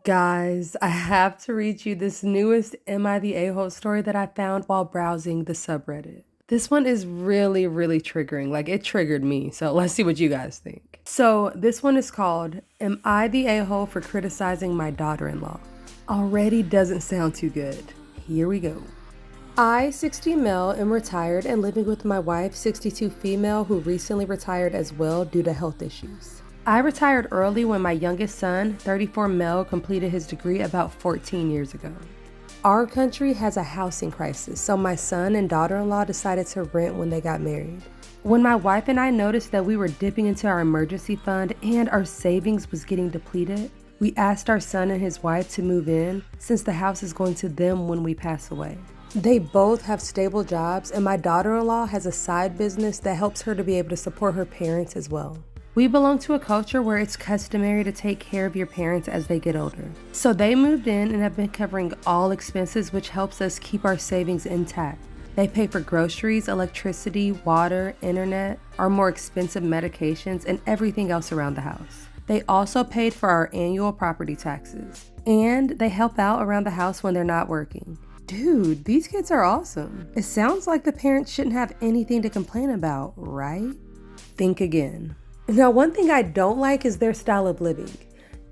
Guys, I have to read you this newest Am I the A-hole story that I found while browsing the subreddit. This one is really triggering. Like, it triggered me. So let's see what you guys think. So this one is called Am I the A-hole for criticizing my daughter-in-law? Already doesn't sound too good. Here we go. I, 60 male, am retired and living with my wife, 62 female, who recently retired as well due to health issues. I retired early when my youngest son, 34 male, completed his degree about 14 years ago. Our country has a housing crisis, so my son and daughter-in-law decided to rent when they got married. When my wife and I noticed that we were dipping into our emergency fund and our savings was getting depleted, we asked our son and his wife to move in since the house is going to them when we pass away. They both have stable jobs, and my daughter-in-law has a side business that helps her to be able to support her parents as well. We belong to a culture where it's customary to take care of your parents as they get older. So they moved in and have been covering all expenses, which helps us keep our savings intact. They pay for groceries, electricity, water, internet, our more expensive medications, and everything else around the house. They also paid for our annual property taxes. And they help out around the house when they're not working. Dude, these kids are awesome. It sounds like the parents shouldn't have anything to complain about, right? Think again. Now, one thing I don't like is their style of living.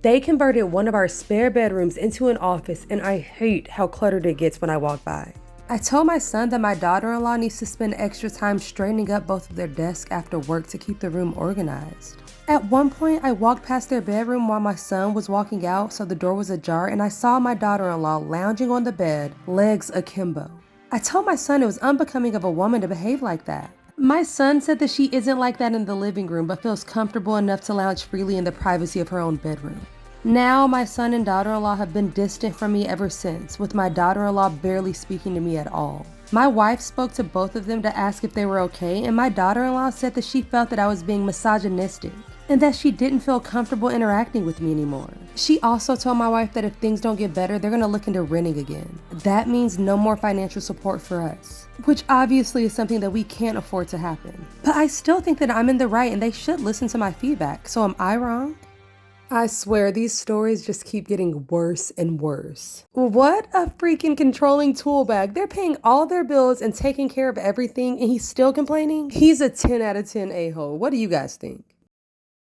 They converted one of our spare bedrooms into an office, and I hate how cluttered it gets when I walk by. I told my son that my daughter-in-law needs to spend extra time straightening up both of their desks after work to keep the room organized. At one point, I walked past their bedroom while my son was walking out, so the door was ajar, and I saw my daughter-in-law lounging on the bed, legs akimbo. I told my son it was unbecoming of a woman to behave like that. My son said that she isn't like that in the living room, but feels comfortable enough to lounge freely in the privacy of her own bedroom. Now, my son and daughter-in-law have been distant from me ever since, with my daughter-in-law barely speaking to me at all. My wife spoke to both of them to ask if they were okay, and my daughter-in-law said that she felt that I was being misogynistic and that she didn't feel comfortable interacting with me anymore. She also told my wife that if things don't get better, they're gonna look into renting again. That means no more financial support for us, which obviously is something that we can't afford to happen. But I still think that I'm in the right and they should listen to my feedback, so am I wrong? I swear, these stories just keep getting worse and worse. What a freaking controlling tool bag. They're paying all their bills and taking care of everything, and he's still complaining? He's a 10 out of 10 a-hole. What do you guys think?